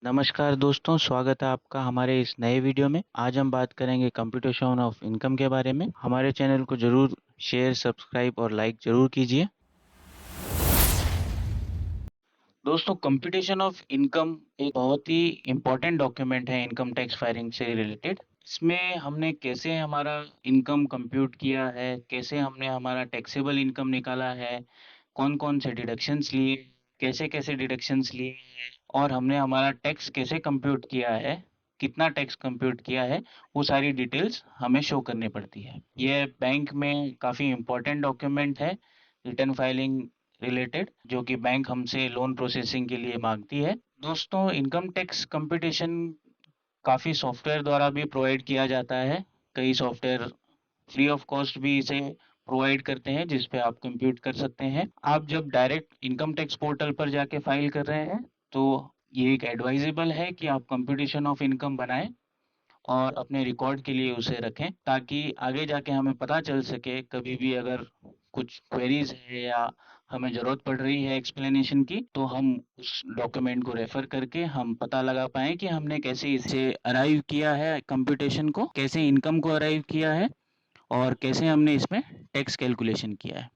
नमस्कार दोस्तों, स्वागत है आपका हमारे इस नए वीडियो में। आज हम बात करेंगे कंप्यूटेशन ऑफ इनकम के बारे में। हमारे चैनल को जरूर शेयर, सब्सक्राइब और लाइक जरूर कीजिए। दोस्तों, कंप्यूटेशन ऑफ इनकम एक बहुत ही इम्पोर्टेंट डॉक्यूमेंट है इनकम टैक्स फाइलिंग से रिलेटेड। इसमें हमने कैसे हमारा इनकम कंप्यूट किया है, कैसे हमने हमारा टैक्सेबल इनकम निकाला है, कौन-कौन से डिडक्शंस लिए, कैसे-कैसे डिडक्शंस लिए हैं और हमने हमारा टैक्स कैसे कंप्यूट किया है, कितना टैक्स कंप्यूट किया है, वो सारी डिटेल्स हमें शो करनी पड़ती है। ये बैंक में काफ़ी इम्पोर्टेंट डॉक्यूमेंट है रिटर्न फाइलिंग रिलेटेड, जो कि बैंक हमसे लोन प्रोसेसिंग के लिए मांगती है। दोस्तों, इनकम टैक्स कंप्यूटेशन काफ़ी सॉफ्टवेयर द्वारा भी प्रोवाइड किया जाता है। कई सॉफ्टवेयर फ्री ऑफ कॉस्ट भी इसे प्रोवाइड करते हैं, जिस पे आप कंप्यूट कर सकते हैं। आप जब डायरेक्ट इनकम टैक्स पोर्टल पर जाके फाइल कर रहे हैं, तो ये एक एडवाइजेबल है कि आप कंप्यूटेशन ऑफ इनकम बनाएं और अपने रिकॉर्ड के लिए उसे रखें, ताकि आगे जाके हमें पता चल सके कभी भी अगर कुछ क्वेरीज है या हमें ज़रूरत पड़ रही है एक्सप्लेनेशन की, तो हम उस डॉक्यूमेंट को रेफर करके हम पता लगा पाएँ कि हमने कैसे इसे अराइव किया है कंप्यूटेशन को, कैसे इनकम को अराइव किया है और कैसे हमने इसमें टैक्स कैलकुलेशन किया है।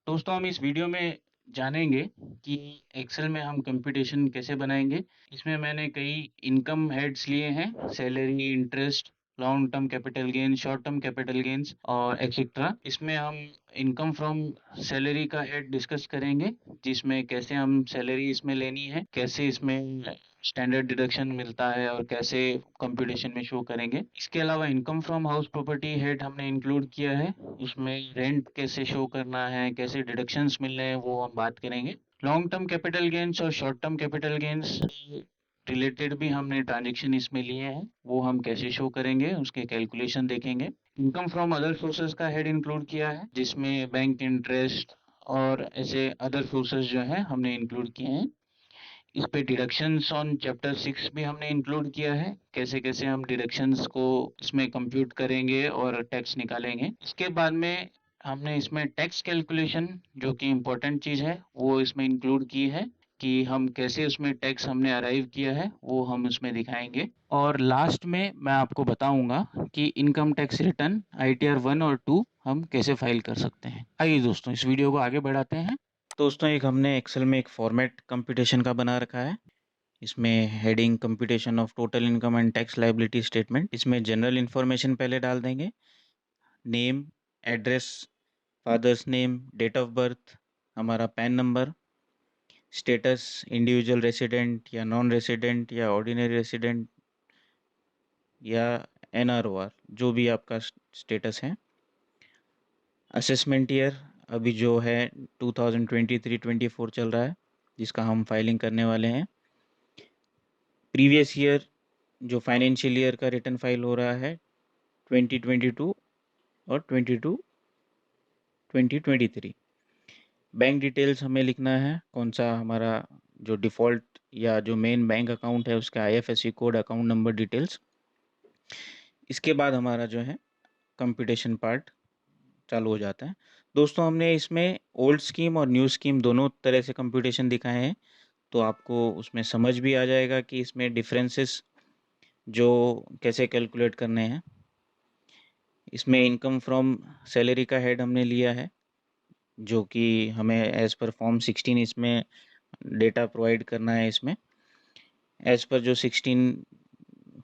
दोस्तों, हम इस वीडियो में जानेंगे कि एक्सेल में हम कंप्यूटेशन कैसे बनाएंगे। इसमें मैंने कई इनकम हेड्स लिए हैं: salary, interest, long term capital gain, short term capital gains और एक्सेट्रा। इसमें हम इनकम फ्रॉम सैलरी का हेड डिस्कस करेंगे, जिसमें कैसे हम सैलरी इसमें लेनी है, कैसे इसमें स्टैंडर्ड डिडक्शन मिलता है और कैसे कंप्यूटेशन में शो करेंगे। इसके अलावा income from house property head हमने इंक्लूड किया है। उसमें रेंट कैसे शो करना है, कैसे डिडक्शंस मिल रहे हैं, वो हम बात करेंगे। लॉन्ग टर्म कैपिटल गेन्स और short term capital gains related भी हमने ट्रांजेक्शन इसमें लिए हैं, वो हम कैसे शो करेंगे, उसके कैलकुलेशन देखेंगे। इनकम फ्रॉम अदर सोर्सेज का हेड इंक्लूड किया है, जिसमें बैंक इंटरेस्ट और ऐसे अदर सोर्सेज जो हैं हमने इंक्लूड किए हैं। इस पे डिडक्शंस ऑन चैप्टर 6 भी हमने इंक्लूड किया है, कैसे-कैसे हम डिडक्शंस को इसमें कंप्यूट करेंगे और टैक्स निकालेंगे। इसके बाद में हमने इसमें टैक्स कैलकुलेशन, जो कि इम्पोर्टेंट चीज़ है, वो इसमें इंक्लूड की है कि हम कैसे उसमें टैक्स हमने अराइव किया है, वो हम उसमें दिखाएँगे। और लास्ट में मैं आपको बताऊँगा कि इनकम टैक्स रिटर्न आईटीआर 1 और 2 हम कैसे फाइल कर सकते हैं। आइए दोस्तों, इस वीडियो को आगे बढ़ाते हैं। दोस्तों, एक हमने एक्सेल में एक फॉर्मेट कंप्यूटेशन का बना रखा है। इसमें heading computation of total income and tax liability statement. इसमें जनरल इन्फॉर्मेशन पहले डाल देंगे: name, address, father's name, date of birth, हमारा PAN number, status individual resident या नॉन रेसिडेंट या ऑर्डिनरी रेसिडेंट या एनआरओआर, जो भी आपका स्टेटस है। असेसमेंट ईयर अभी जो है 2023-24 चल रहा है, जिसका हम फाइलिंग करने वाले हैं। प्रीवियस ईयर जो फाइनेंशियल ईयर का रिटर्न फाइल हो रहा है 2022 और 2023। बैंक डिटेल्स हमें लिखना है, कौन सा हमारा जो डिफ़ॉल्ट या जो मेन बैंक अकाउंट है उसका IFSC code, account number details. इसके बाद हमारा जो है कंप्यूटेशन पार्ट चालू हो जाता है। दोस्तों, हमने इसमें ओल्ड स्कीम और न्यू स्कीम दोनों तरह से कंप्यूटेशन दिखाए हैं, तो आपको उसमें समझ भी आ जाएगा कि इसमें डिफरेंसेस जो कैसे कैलकुलेट करने हैं। इसमें इनकम फ्रॉम सैलरी का हेड हमने लिया है, जो कि हमें एज़ पर फॉर्म 16 इसमें डेटा प्रोवाइड करना है। इसमें एज़ पर जो 16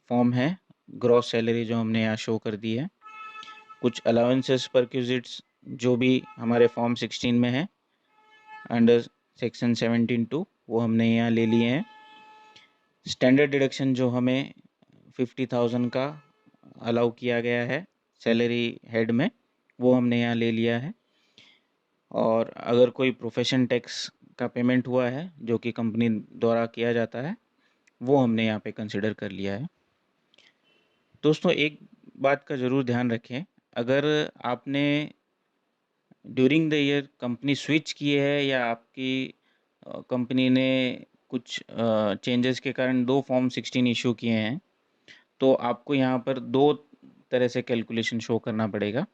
फॉर्म है, ग्रॉस सैलरी जो हमने यहाँ शो कर दी है। कुछ अलाउंसेस परक्विजिट्स जो भी हमारे फॉर्म 16 में है अंडर सेक्शन 17(2), वो हमने यहाँ ले लिए हैं। स्टैंडर्ड डिडक्शन जो हमें 50,000 का अलाउ किया गया है सैलरी हेड में, वो हमने यहाँ ले लिया है। और अगर कोई प्रोफेशन टैक्स का पेमेंट हुआ है जो कि कंपनी द्वारा किया जाता है, वो हमने यहाँ पे कंसिडर कर लिया है। दोस्तों, एक बात का ज़रूर ध्यान रखें, अगर आपने during the year company switch की है या आपकी कंपनी ने कुछ चेंजेस के कारण 2 फॉर्म 16 इशू किए हैं, तो आपको यहाँ पर 2 तरह से कैलकुलेशन शो करना पड़ेगा।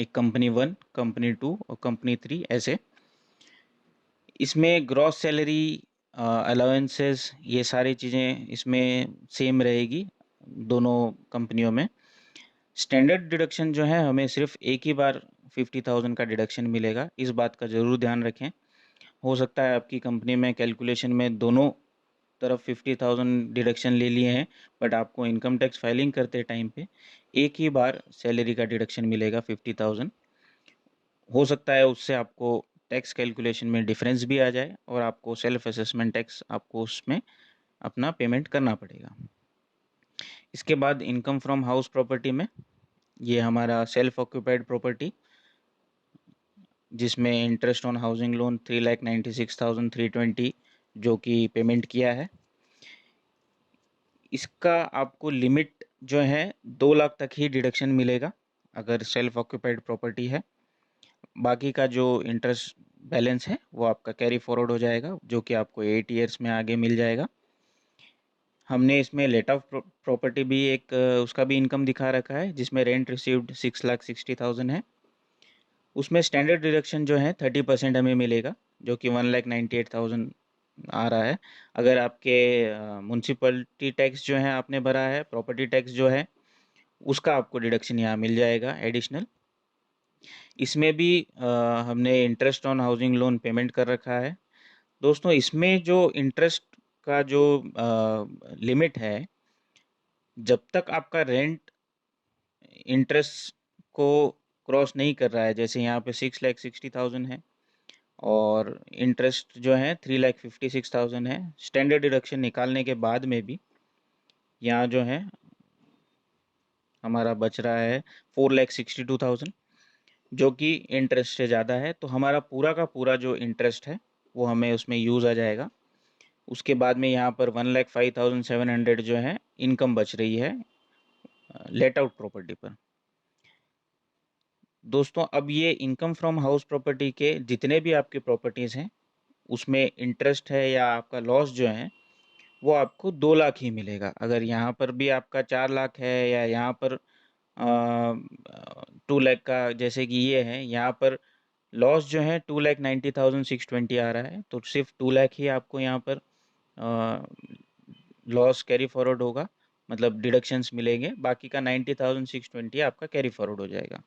एक कंपनी 1, कंपनी 2 और कंपनी 3 ऐसे। इसमें ग्रॉस सैलरी अलाउंसेस, ये सारी चीज़ें इसमें सेम रहेगी दोनों कंपनियों में। स्टैंडर्ड डिडक्शन जो है हमें सिर्फ एक ही बार 50,000 का डिडक्शन मिलेगा, इस बात का ज़रूर ध्यान रखें। हो सकता है आपकी कंपनी में कैलकुलेशन में दोनों तरफ 50,000 डिडक्शन ले लिए हैं, बट आपको इनकम टैक्स फाइलिंग करते टाइम पे एक ही बार सैलरी का डिडक्शन मिलेगा 50,000। हो सकता है उससे आपको टैक्स कैलकुलेशन में डिफरेंस भी आ जाए और आपको सेल्फ असेसमेंट टैक्स आपको उसमें अपना पेमेंट करना पड़ेगा। इसके बाद इनकम फ्रॉम हाउस प्रॉपर्टी में ये हमारा सेल्फ ऑक्यूपाइड प्रॉपर्टी, जिसमें इंटरेस्ट ऑन हाउसिंग लोन 3,96,320 जो कि पेमेंट किया है, इसका आपको लिमिट जो है 2 लाख तक ही डिडक्शन मिलेगा अगर सेल्फ ऑक्यूपाइड प्रॉपर्टी है। बाकी का जो इंटरेस्ट बैलेंस है वो आपका कैरी फॉरवर्ड हो जाएगा, जो कि आपको 8 ईयर्स में आगे मिल जाएगा। हमने इसमें लेट ऑफ प्रॉपर्टी भी एक उसका भी इनकम दिखा रखा है, जिसमें रेंट रिसीव्ड 6,60,000 है। उसमें स्टैंडर्ड डिडक्शन जो है 30% हमें मिलेगा, जो कि 1,98,000 आ रहा है। अगर आपके म्यूनसिपलिटी टैक्स जो है आपने भरा है, प्रॉपर्टी टैक्स जो है उसका आपको डिडक्शन यहाँ मिल जाएगा एडिशनल। इसमें भी हमने interest on housing loan payment कर रखा है। दोस्तों, इसमें जो इंटरेस्ट का जो लिमिट है, जब तक आपका रेंट इंटरेस्ट को क्रॉस नहीं कर रहा है, जैसे यहाँ पे 6,60,000 है और इंटरेस्ट जो है 3,56,000 है, स्टैंडर्ड डिडक्शन निकालने के बाद में भी यहाँ जो है हमारा बच रहा है 4,62,000, जो कि इंटरेस्ट से ज़्यादा है। तो हमारा पूरा का पूरा जो इंटरेस्ट है वो हमें उसमें यूज़ आ जाएगा। उसके बाद में यहाँ पर 1,05,700 जो है इनकम बच रही है लेट आउट प्रॉपर्टी पर। दोस्तों, अब ये इनकम फ्रॉम हाउस प्रॉपर्टी के जितने भी आपके प्रॉपर्टीज़ हैं उसमें इंटरेस्ट है या आपका लॉस जो है वो आपको 2 लाख ही मिलेगा। अगर यहाँ पर भी आपका 4 लाख है या यहाँ पर 2 लाख का, जैसे कि ये है यहाँ पर लॉस जो है 2,90,620 आ रहा है, तो सिर्फ 2 लाख ही आपको यहाँ पर लॉस कैरी फॉरवर्ड होगा, मतलब डिडक्शंस मिलेंगे। बाकी का 90,620 आपका कैरी फॉरवर्ड हो जाएगा।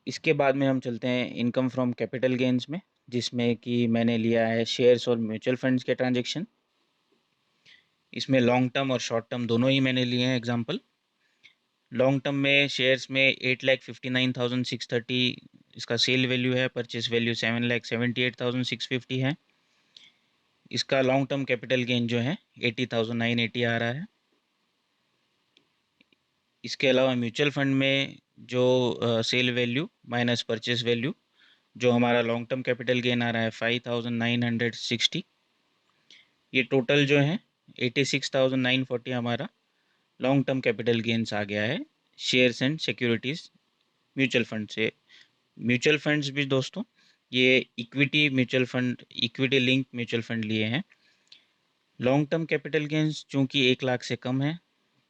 इसके बाद में हम चलते हैं इनकम फ्रॉम कैपिटल गेन्स में, जिसमें कि मैंने लिया है शेयर्स और म्यूचुअल फंड्स के ट्रांजेक्शन। इसमें लॉन्ग टर्म और शॉर्ट टर्म दोनों ही मैंने लिए हैं एग्जाम्पल। लॉन्ग टर्म में शेयर्स में 8,59,630 इसका सेल वैल्यू है, परचेस वैल्यू 7,78,650 है। इसका लॉन्ग टर्म कैपिटल गेन जो है 80,980 आ रहा है। इसके अलावा म्यूचुअल फंड में जो sale value minus purchase value, जो हमारा लॉन्ग टर्म कैपिटल गेन आ रहा है 5,960। ये टोटल जो है 86,940 हमारा लॉन्ग टर्म कैपिटल गेन्स आ गया है shares and securities mutual fund से। म्यूचुअल फंड्स भी दोस्तों ये equity mutual fund, equity link mutual fund लिए हैं। लॉन्ग टर्म कैपिटल गेन्स चूँकि 1 लाख से कम है,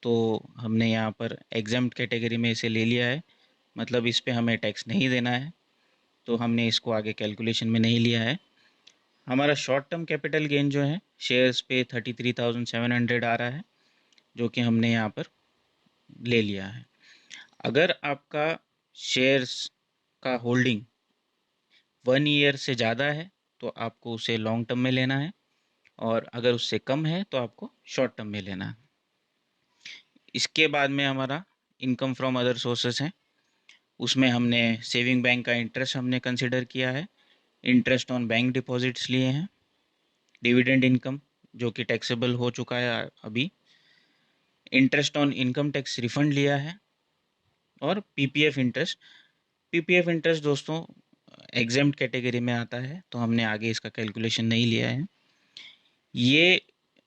तो हमने यहाँ पर एग्जाम्प्ट कैटेगरी में इसे ले लिया है, मतलब इस पे हमें टैक्स नहीं देना है, तो हमने इसको आगे कैलकुलेशन में नहीं लिया है। हमारा शॉर्ट टर्म कैपिटल गेन जो है शेयर्स पे 33,700 आ रहा है, जो कि हमने यहाँ पर ले लिया है। अगर आपका शेयर्स का होल्डिंग 1 ईयर से ज़्यादा है तो आपको उसे लॉन्ग टर्म में लेना है, और अगर उससे कम है तो आपको शॉर्ट टर्म में लेना है। इसके बाद में हमारा इनकम फ्रॉम अदर सोर्सेस है। उसमें हमने सेविंग बैंक का इंटरेस्ट हमने कंसिडर किया है, इंटरेस्ट ऑन बैंक डिपॉजिट्स लिए हैं, डिविडेंड इनकम जो कि टैक्सेबल हो चुका है अभी, interest on income tax refund लिया है, और पीपीएफ इंटरेस्ट। पीपीएफ इंटरेस्ट दोस्तों एग्जाम्प्ट कैटेगरी में आता है, तो हमने आगे इसका कैलकुलेशन नहीं लिया है। ये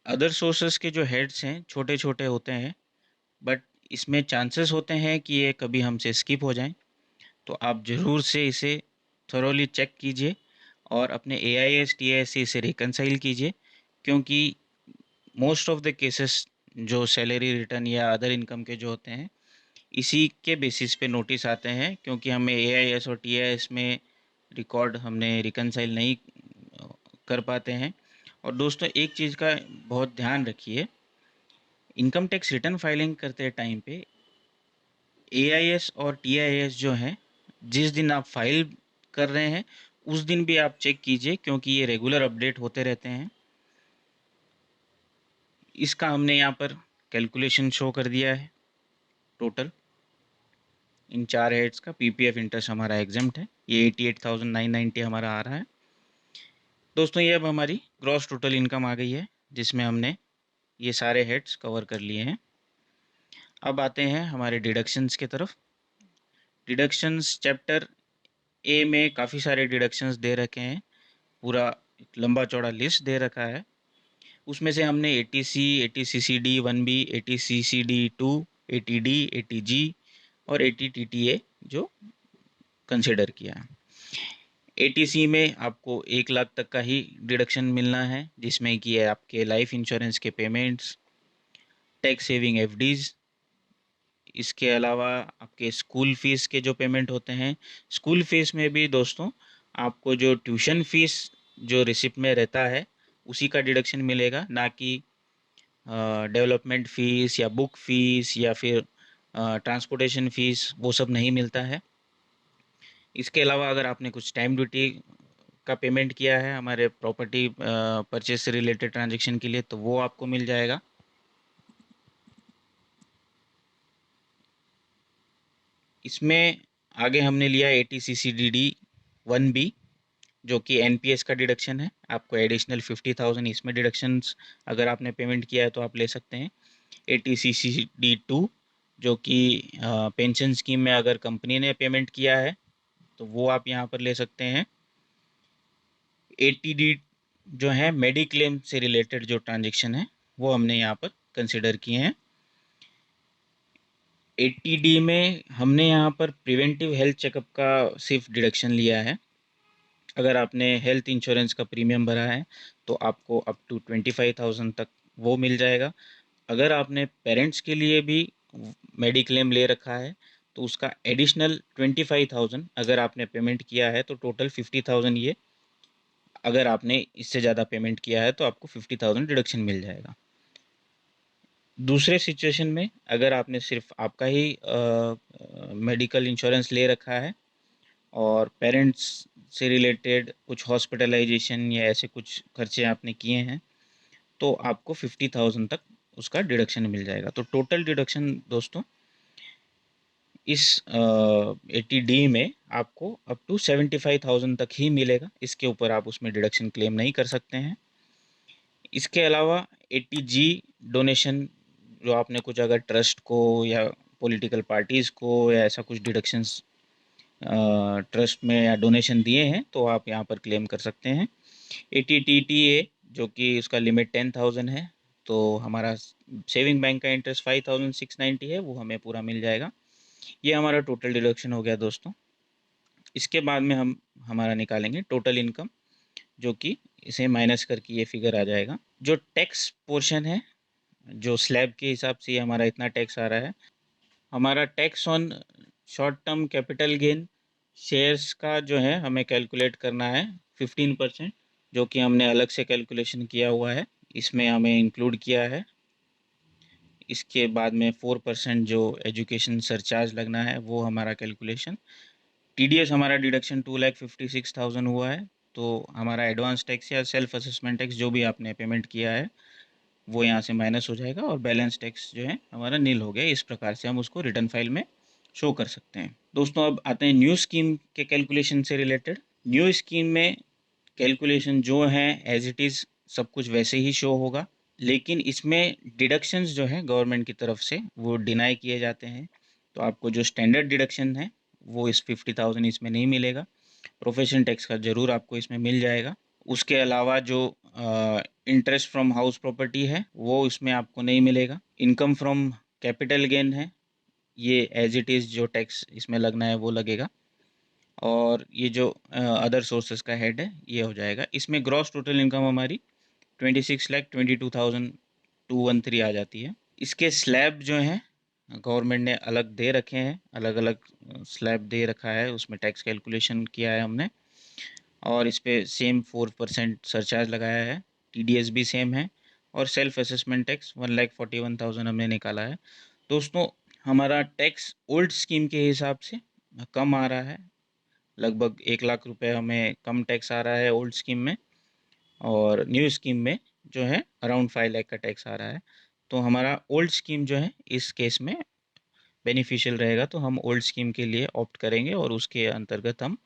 अदर सोर्सेस के जो हेड्स हैं छोटे छोटे होते हैं, बट इसमें चांसेस होते हैं कि ये कभी हमसे स्किप हो जाएं, तो आप ज़रूर से इसे थोरोली चेक कीजिए और अपने AIS TIS से इसे रिकनसाइल कीजिए, क्योंकि मोस्ट ऑफ द केसेस जो सैलरी रिटर्न या अदर इनकम के जो होते हैं इसी के बेसिस पे नोटिस आते हैं, क्योंकि हमें AIS और TIS में रिकॉर्ड हमने रिकनसाइल नहीं कर पाते हैं। और दोस्तों एक चीज़ का बहुत ध्यान रखिए, इनकम टैक्स रिटर्न फाइलिंग करते टाइम पे एआईएस और टीआईएस जो है, जिस दिन आप फाइल कर रहे हैं उस दिन भी आप चेक कीजिए, क्योंकि ये रेगुलर अपडेट होते रहते हैं। इसका हमने यहाँ पर कैलकुलेशन शो कर दिया है। टोटल इन 4 हेड्स का पीपीएफ इंटरेस्ट हमारा एग्जम्प्ट है, ये 88,990 हमारा आ रहा है। दोस्तों ये अब हमारी ग्रॉस टोटल इनकम आ गई है, जिसमें हमने ये सारे हेड्स कवर कर लिए हैं। अब आते हैं हमारे डिडक्शंस की तरफ। डिडक्शंस चैप्टर ए में काफ़ी सारे डिडक्शंस दे रखे हैं, पूरा एक लंबा चौड़ा लिस्ट दे रखा है। उसमें से हमने एटीसी, एटीसीसीडी 1B, एटीसीसीडी 2, एटीडी, एटीजी और एटीटीटीए जो कंसिडर किया है। एटीसी में आपको 1 लाख तक का ही डिडक्शन मिलना है, जिसमें कि है आपके लाइफ इंश्योरेंस के पेमेंट्स, टैक्स सेविंग एफडीज, इसके अलावा आपके स्कूल फीस के जो पेमेंट होते हैं। स्कूल फीस में भी दोस्तों आपको जो ट्यूशन फीस जो रिसिप्ट में रहता है उसी का डिडक्शन मिलेगा, ना कि डेवलपमेंट फ़ीस या बुक फ़ीस या फिर ट्रांसपोर्टेशन फ़ीस, वो सब नहीं मिलता है। इसके अलावा अगर आपने कुछ स्टैम्प ड्यूटी का पेमेंट किया है हमारे प्रॉपर्टी परचेज से रिलेटेड ट्रांजैक्शन के लिए, तो वो आपको मिल जाएगा। इसमें आगे हमने लिया एटीसीसीडीडी 1B, जो कि एनपीएस का डिडक्शन है। आपको एडिशनल 50,000 इसमें डिडक्शंस अगर आपने पेमेंट किया है तो आप ले सकते हैं। एटीसीसीडी 2, जो कि पेंशन स्कीम में अगर कंपनी ने पेमेंट किया है तो वो आप यहाँ पर ले सकते हैं। एटीडी जो है मेडिक्लेम से रिलेटेड जो ट्रांजैक्शन है वो हमने यहाँ पर कंसिडर किए हैं। एटीडी में हमने यहाँ पर प्रिवेंटिव हेल्थ चेकअप का सिर्फ डिडक्शन लिया है। अगर आपने हेल्थ इंश्योरेंस का प्रीमियम भरा है तो आपको अप टू 25,000 तक वो मिल जाएगा। अगर आपने पेरेंट्स के लिए भी मेडिक्लेम ले रखा है तो उसका एडिशनल 25,000 अगर आपने पेमेंट किया है तो टोटल 50,000, ये अगर आपने इससे ज़्यादा पेमेंट किया है तो आपको 50,000 डिडक्शन मिल जाएगा। दूसरे सिचुएशन में अगर आपने सिर्फ आपका ही मेडिकल इंश्योरेंस ले रखा है और पेरेंट्स से रिलेटेड कुछ हॉस्पिटलाइजेशन या ऐसे कुछ खर्चे आपने किए हैं तो आपको 50,000 तक उसका डिडक्शन मिल जाएगा। तो टोटल डिडक्शन दोस्तों इस 80D में आपको अप टू 75,000 तक ही मिलेगा। इसके ऊपर आप उसमें डिडक्शन क्लेम नहीं कर सकते हैं। इसके अलावा 80G डोनेशन, जो आपने कुछ अगर ट्रस्ट को या पॉलिटिकल पार्टीज़ को या ऐसा कुछ डिडक्शंस ट्रस्ट में या डोनेशन दिए हैं तो आप यहाँ पर क्लेम कर सकते हैं। एटीटीटीए जो कि उसका लिमिट 10,000 है, तो हमारा सेविंग बैंक का इंटरेस्ट 5,690 है, वो हमें पूरा मिल जाएगा। ये हमारा टोटल डिडक्शन हो गया दोस्तों। इसके बाद में हम हमारा निकालेंगे टोटल इनकम, जो कि इसे माइनस करके ये फिगर आ जाएगा। जो टैक्स पोर्शन है, जो स्लैब के हिसाब से हमारा इतना टैक्स आ रहा है। हमारा tax on short term capital gain shares का जो है हमें कैलकुलेट करना है 15%, जो कि हमने अलग से कैलकुलेशन किया हुआ है, इसमें हमें इंक्लूड किया है। इसके बाद में 4% जो एजुकेशन सरचार्ज लगना है वो हमारा कैलकुलेशन। टीडीएस हमारा डिडक्शन 2,56,000 हुआ है, तो हमारा एडवांस टैक्स या सेल्फ असेसमेंट टैक्स जो भी आपने पेमेंट किया है वो यहाँ से माइनस हो जाएगा और बैलेंस टैक्स जो है हमारा नील हो गया। इस प्रकार से हम उसको रिटर्न फाइल में शो कर सकते हैं। दोस्तों अब आते हैं न्यू स्कीम के कैलकुलेशन से रिलेटेड। न्यू स्कीम में कैलकुलेशन जो है एज इट इज़ सब कुछ वैसे ही शो होगा, लेकिन इसमें डिडक्शंस जो है गवर्नमेंट की तरफ से वो डिनाई किए जाते हैं। तो आपको जो स्टैंडर्ड डिडक्शन है वो इस 50,000 इसमें नहीं मिलेगा। प्रोफेशन टैक्स का ज़रूर आपको इसमें मिल जाएगा। उसके अलावा जो इंटरेस्ट फ्रॉम हाउस प्रॉपर्टी है वो इसमें आपको नहीं मिलेगा। इनकम फ्रॉम कैपिटल गेन है, ये एज इट इज़ जो टैक्स इसमें लगना है वो लगेगा। और ये जो अदर सोर्सेज का हेड है ये हो जाएगा। इसमें ग्रॉस टोटल इनकम हमारी 26,22,213 आ जाती है। इसके स्लैब जो हैं गवर्नमेंट ने अलग दे रखे हैं, अलग अलग स्लैब दे रखा है, उसमें टैक्स कैलकुलेशन किया है हमने। और इस पे सेम 4% सरचार्ज लगाया है, TDS भी सेम है और सेल्फ असेसमेंट टैक्स 1,41,000 हमने निकाला है। दोस्तों, हमारा टैक्स ओल्ड स्कीम के हिसाब से कम आ रहा है, लगभग 1 लाख रुपए हमें कम टैक्स आ रहा है ओल्ड स्कीम में, और न्यू स्कीम में जो है अराउंड 5 लाख का टैक्स आ रहा है। तो हमारा ओल्ड स्कीम जो है इस केस में बेनिफिशियल रहेगा, तो हम ओल्ड स्कीम के लिए ऑप्ट करेंगे और उसके अंतर्गत हम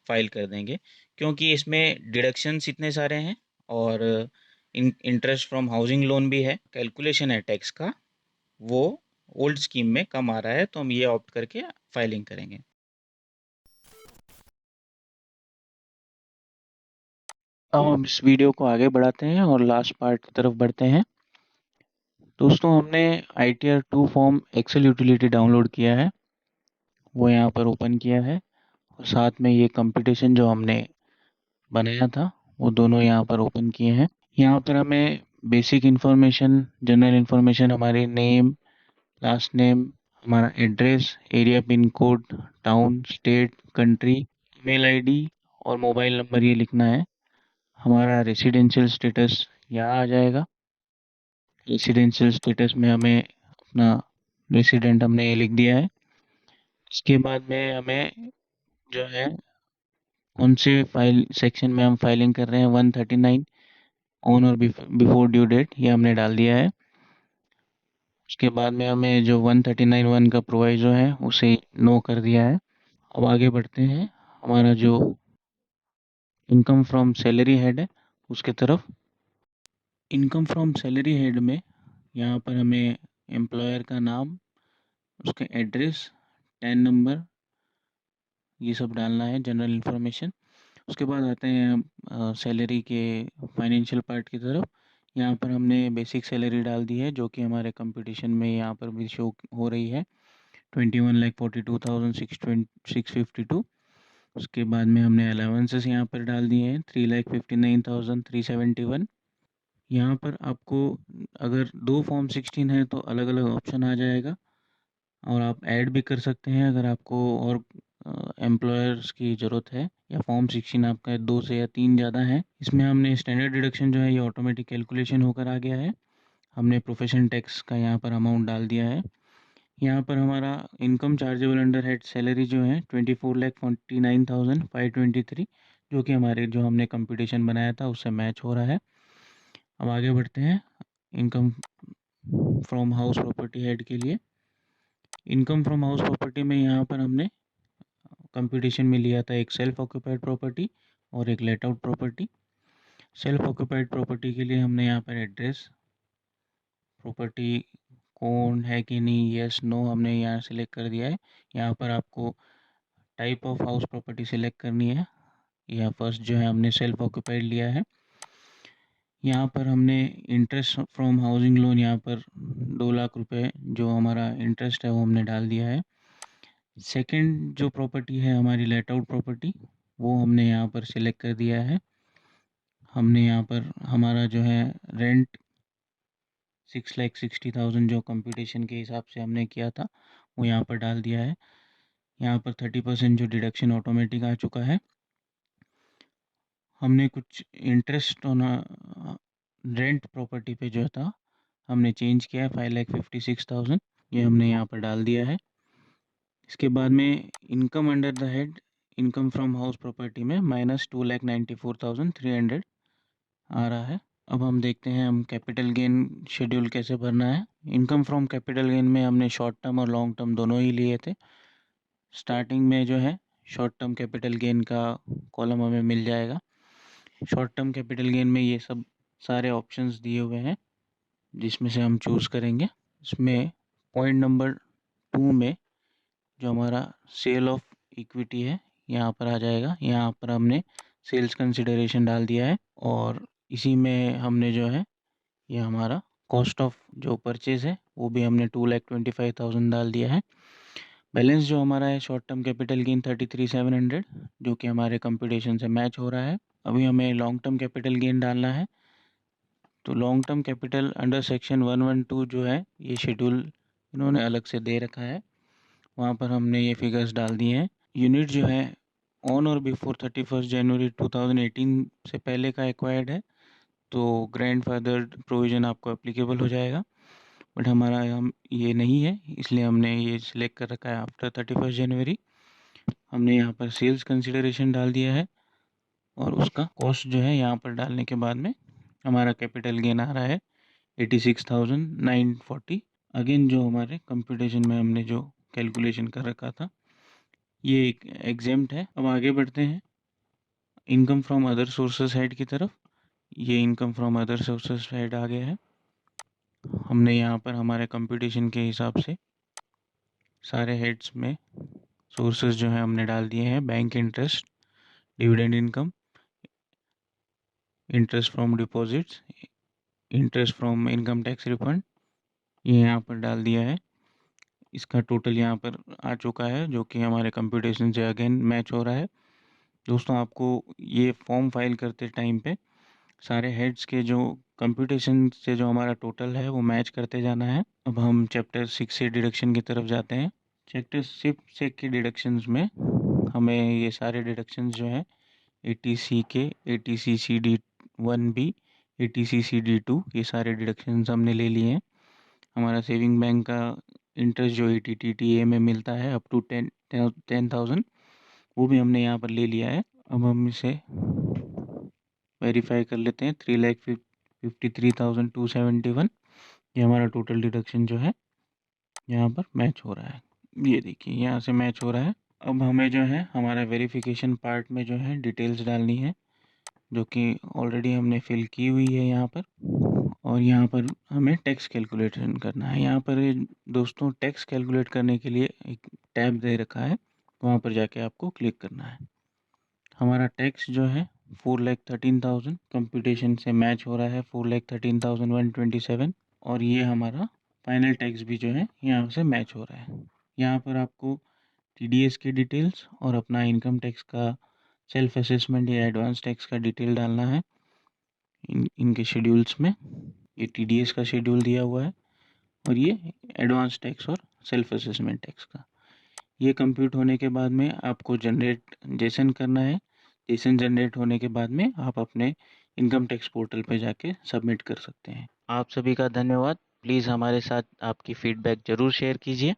फाइल कर देंगे, क्योंकि इसमें डिडक्शंस इतने सारे हैं और इंटरेस्ट फ्रॉम हाउसिंग लोन भी है, कैलकुलेशन है टैक्स का वो ओल्ड स्कीम में कम आ रहा है, तो हम ये ऑप्ट करके फाइलिंग करेंगे। अब हम इस वीडियो को आगे बढ़ाते हैं और लास्ट पार्ट की तरफ बढ़ते हैं। दोस्तों, हमने ITR 2 form excel utility download किया है, वो यहाँ पर ओपन किया है, और साथ में ये कंप्यूटेशन जो हमने बनाया था वो दोनों यहाँ पर ओपन किए हैं। यहाँ पर हमें बेसिक इन्फॉर्मेशन, जनरल इन्फॉर्मेशन, हमारी नेम, लास्ट नेम, हमारा address, area pin code, town, state, country, email ID और मोबाइल नंबर ये लिखना है। हमारा रेसिडेंशियल स्टेटस यहाँ आ जाएगा। रेसिडेंशियल स्टेटस में हमें अपना रेसिडेंट हमने ये लिख दिया है। इसके बाद में हमें जो है कौन से फाइल सेक्शन में हम फाइलिंग कर रहे हैं, 139 ऑन और बिफोर ड्यू डेट ये हमने डाल दिया है। उसके बाद में हमें जो 139(1) का प्रोवाइजो है उसे नो कर दिया है। अब आगे बढ़ते हैं हमारा जो इनकम फ्रॉम सैलरी हेड है उसके तरफ। इनकम फ्रॉम सैलरी हेड में यहाँ पर हमें एम्प्लॉयर का नाम, उसका एड्रेस, टैन नंबर ये सब डालना है, जनरल इन्फॉर्मेशन। उसके बाद आते हैं हम सैलरी के फाइनेंशियल पार्ट की तरफ। यहाँ पर हमने बेसिक सैलरी डाल दी है जो कि हमारे कंपटीशन में यहाँ पर भी शो हो रही है, 21,42,652। उसके बाद में हमने अलाउंसेस यहाँ पर डाल दिए हैं, 3,59,371। यहाँ पर आपको अगर 2 फॉर्म 16 है तो अलग अलग ऑप्शन आ जाएगा, और आप ऐड भी कर सकते हैं अगर आपको और एम्प्लॉयर्स की ज़रूरत है, या फॉर्म 16 आपका 2 से या 3 ज़्यादा है। इसमें हमने स्टैंडर्ड डिडक्शन जो है ये ऑटोमेटिक कैलकुलेशन होकर आ गया है। हमने प्रोफेशन टैक्स का यहाँ पर अमाउंट डाल दिया है। यहाँ पर हमारा income chargeable under head salary जो है 24,49,523, जो कि हमारे जो हमने कंपटीशन बनाया था उससे मैच हो रहा है। अब आगे बढ़ते हैं income from house property head के लिए। इनकम फ्रॉम हाउस प्रॉपर्टी में यहाँ पर हमने कंपटीशन में लिया था एक सेल्फ ऑक्यूपाइड प्रॉपर्टी और एक let out property. Self occupied property के लिए हमने यहाँ पर एड्रेस, प्रॉपर्टी कौन है कि नहीं, यस नो हमने यहाँ सेलेक्ट कर दिया है। यहाँ पर आपको type of house property select करनी है। यहाँ फर्स्ट जो है हमने सेल्फ ऑक्यूपाइड लिया है। यहाँ पर हमने इंटरेस्ट फ्रॉम हाउसिंग लोन, यहाँ पर 2 लाख रुपए जो हमारा इंटरेस्ट है वो हमने डाल दिया है। सेकंड जो प्रॉपर्टी है हमारी लेट आउट प्रॉपर्टी, वो हमने यहाँ पर सिलेक्ट कर दिया है। हमने यहाँ पर हमारा जो है रेंट 6,60,000 जो कंप्यूटेशन के हिसाब से हमने किया था वो यहाँ पर डाल दिया है। यहाँ पर 30% जो डिडक्शन ऑटोमेटिक आ चुका है। हमने कुछ इंटरेस्ट ऑन रेंट प्रॉपर्टी पे जो था हमने चेंज किया है, 5,56,000 ये हमने यहाँ पर डाल दिया है। इसके बाद में income under the head income from house property में -2,94,300 आ रहा है। अब हम देखते हैं हम कैपिटल गेन शेड्यूल कैसे भरना है। इनकम फ्रॉम कैपिटल गेन में हमने शॉर्ट टर्म और लॉन्ग टर्म दोनों ही लिए थे। स्टार्टिंग में जो है शॉर्ट टर्म कैपिटल गेन का कॉलम हमें मिल जाएगा। शॉर्ट टर्म कैपिटल गेन में ये सब सारे ऑप्शंस दिए हुए हैं जिसमें से हम चूज़ करेंगे। इसमें पॉइंट नंबर 2 में जो हमारा सेल ऑफ इक्विटी है यहाँ पर आ जाएगा। यहाँ पर हमने सेल्स कंसिडरेशन डाल दिया है, और इसी में हमने जो है ये हमारा कॉस्ट ऑफ जो परचेज़ है वो भी हमने 2,25,000 डाल दिया है। बैलेंस जो हमारा है शॉर्ट टर्म कैपिटल गेन 33,700 जो कि हमारे कंप्यूटेशन से मैच हो रहा है। अभी हमें लॉन्ग टर्म कैपिटल गेन डालना है, तो long term capital under section 112 जो है ये शेड्यूल इन्होंने अलग से दे रखा है, वहाँ पर हमने ये फिगर्स डाल दिए हैं। यूनिट जो है ऑन और बिफोर 31 जनवरी 2018 से पहले का एक्वायर्ड है तो ग्रैंडफादर प्रोविज़न आपको एप्लीकेबल हो जाएगा, बट हमारा हम ये नहीं है, इसलिए हमने ये सिलेक्ट कर रखा है आफ्टर 31 जनवरी। हमने यहाँ पर सेल्स कंसिडरेशन डाल दिया है और उसका कॉस्ट जो है यहाँ पर डालने के बाद में हमारा कैपिटल गेन आ रहा है 86,940। अगेन जो हमारे कंप्यूटेशन में हमने जो कैलकुलेशन कर रखा था ये एक एग्जेम्प्ट है। अब आगे बढ़ते हैं income from other sources head की तरफ। ये income from other sources head आ गया है। हमने यहाँ पर हमारे कंप्यूटेशन के हिसाब से सारे हेड्स में सोर्सेज जो है हमने डाल दिए हैं। Bank interest, dividend income, interest from deposits, interest from income tax refund, ये यहाँ पर डाल दिया है। इसका टोटल यहाँ पर आ चुका है जो कि हमारे कंप्यूटेशन से अगेन मैच हो रहा है। दोस्तों आपको ये फॉर्म फाइल करते टाइम पे सारे हेड्स के जो कंप्यूटेशन से जो हमारा टोटल है वो मैच करते जाना है। अब हम चैप्टर 6 से डिडक्शन की तरफ जाते हैं। चैप्टर 6 के डिडक्शंस में हमें ये सारे डिडक्शंस जो हैं ATC के, ATC CD1B, ATC CD2, ये सारे डिडक्शंस हमने ले लिए हैं। हमारा सेविंग बैंक का इंटरेस्ट जो ATTTA में मिलता है अप टू 10,000 वो भी हमने यहाँ पर ले लिया है। अब हम इसे वेरीफाई कर लेते हैं। 3,53,271 ये हमारा टोटल डिडक्शन जो है यहाँ पर मैच हो रहा है। ये देखिए यहाँ से मैच हो रहा है। अब हमें जो है हमारा वेरिफिकेशन पार्ट में जो है डिटेल्स डालनी है जो कि ऑलरेडी हमने फिल की हुई है यहाँ पर। और यहाँ पर हमें टैक्स कैलकुलेशन करना है। यहाँ पर दोस्तों टैक्स कैलकुलेट करने के लिए एक टैब दे रखा है, वहाँ पर जाके आपको क्लिक करना है। हमारा टैक्स जो है 4,13,000 कंप्यूटेशन से मैच हो रहा है 4,13,127 और ये हमारा फाइनल टैक्स भी जो है यहाँ से मैच हो रहा है। यहाँ पर आपको TDS की डिटेल्स और अपना इनकम टैक्स का सेल्फ असेसमेंट या एडवांस टैक्स का डिटेल डालना है। इनके शेड्यूल्स में ये TDS का शेड्यूल दिया हुआ है और ये एडवांस टैक्स और सेल्फ असेसमेंट टैक्स का। ये कंप्यूट होने के बाद में आपको जनरेट जेसन करना है। जेसन जनरेट होने के बाद में आप अपने इनकम टैक्स पोर्टल पे जाके सबमिट कर सकते हैं। आप सभी का धन्यवाद। प्लीज़ हमारे साथ आपकी फीडबैक ज़रूर शेयर कीजिए।